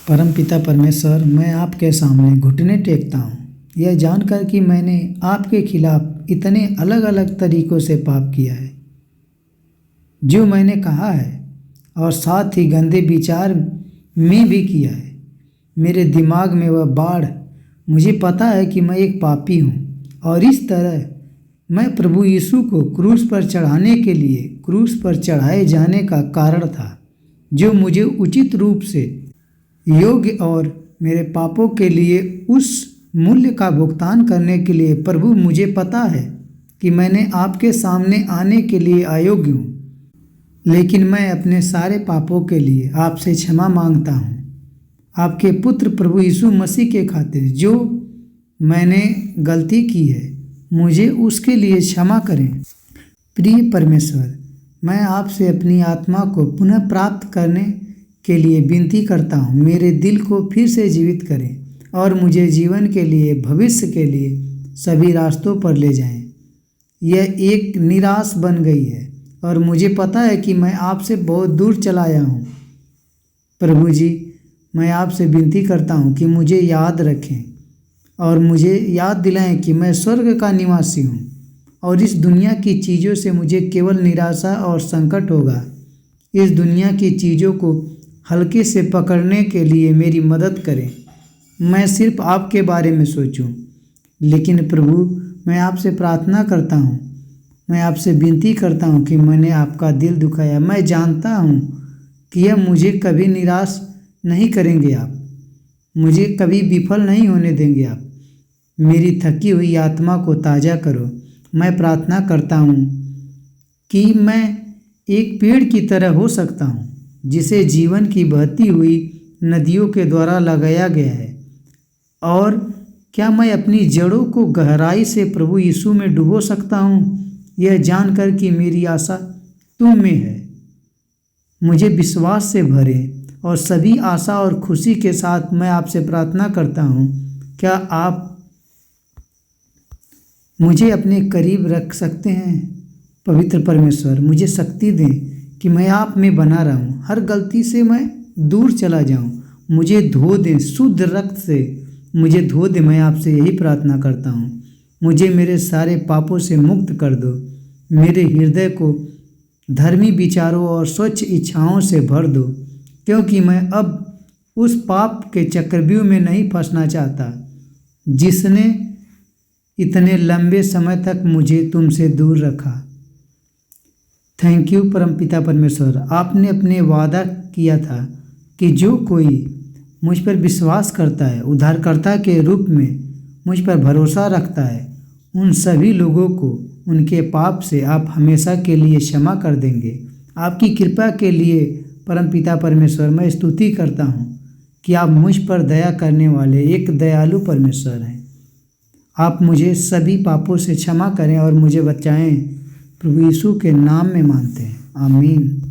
परमपिता परमेश्वर, मैं आपके सामने घुटने टेकता हूँ, यह जानकर कि मैंने आपके खिलाफ इतने अलग अलग तरीक़ों से पाप किया है, जो मैंने कहा है और साथ ही गंदे विचार में भी किया है। मेरे दिमाग में वह बाढ़, मुझे पता है कि मैं एक पापी हूँ और इस तरह मैं प्रभु यीशु को क्रूस पर चढ़ाने के लिए क्रूस पर चढ़ाए जाने का कारण था, जो मुझे उचित रूप से योग्य और मेरे पापों के लिए उस मूल्य का भुगतान करने के लिए। प्रभु, मुझे पता है कि मैंने आपके सामने आने के लिए अयोग्य हूँ, लेकिन मैं अपने सारे पापों के लिए आपसे क्षमा मांगता हूँ, आपके पुत्र प्रभु यीशु मसीह के खातिर। जो मैंने गलती की है, मुझे उसके लिए क्षमा करें। प्रिय परमेश्वर, मैं आपसे अपनी आत्मा को पुनः प्राप्त करने के लिए विनती करता हूँ। मेरे दिल को फिर से जीवित करें और मुझे जीवन के लिए, भविष्य के लिए सभी रास्तों पर ले जाएं। यह एक निराश बन गई है और मुझे पता है कि मैं आपसे बहुत दूर चला आया हूँ। प्रभु जी, मैं आपसे विनती करता हूँ कि मुझे याद रखें और मुझे याद दिलाएं कि मैं स्वर्ग का निवासी हूँ और इस दुनिया की चीज़ों से मुझे केवल निराशा और संकट होगा। इस दुनिया की चीज़ों को हल्के से पकड़ने के लिए मेरी मदद करें। मैं सिर्फ आपके बारे में सोचूं। लेकिन प्रभु, मैं आपसे प्रार्थना करता हूँ, मैं आपसे विनती करता हूँ कि मैंने आपका दिल दुखाया। मैं जानता हूँ कि यह मुझे कभी निराश नहीं करेंगे आप, मुझे कभी विफल नहीं होने देंगे आप। मेरी थकी हुई आत्मा को ताज़ा करो। मैं प्रार्थना करता हूँ कि मैं एक पेड़ की तरह हो सकता हूँ, जिसे जीवन की बहती हुई नदियों के द्वारा लगाया गया है। और क्या मैं अपनी जड़ों को गहराई से प्रभु यीशु में डुबो सकता हूँ, यह जानकर कि मेरी आशा तुम में है। मुझे विश्वास से भरें और सभी आशा और खुशी के साथ मैं आपसे प्रार्थना करता हूँ, क्या आप मुझे अपने करीब रख सकते हैं? पवित्र परमेश्वर, मुझे शक्ति दें कि मैं आप में बना रहूं, हर गलती से मैं दूर चला जाऊं। मुझे धो दें, शुद्ध रक्त से मुझे धो दें। मैं आपसे यही प्रार्थना करता हूं। मुझे मेरे सारे पापों से मुक्त कर दो। मेरे हृदय को धर्मी विचारों और स्वच्छ इच्छाओं से भर दो, क्योंकि मैं अब उस पाप के चक्रव्यूह में नहीं फंसना चाहता, जिसने इतने लंबे समय तक मुझे तुमसे दूर रखा। थैंक यू परमपिता परमेश्वर, आपने अपने वादा किया था कि जो कोई मुझ पर विश्वास करता है, उद्धारकर्ता के रूप में मुझ पर भरोसा रखता है, उन सभी लोगों को उनके पाप से आप हमेशा के लिए क्षमा कर देंगे। आपकी कृपा के लिए परमपिता परमेश्वर, मैं स्तुति करता हूँ कि आप मुझ पर दया करने वाले एक दयालु परमेश्वर हैं। आप मुझे सभी पापों से क्षमा करें और मुझे बचाएं। प्रभु यीशु के नाम में मांगते हैं, आमीन।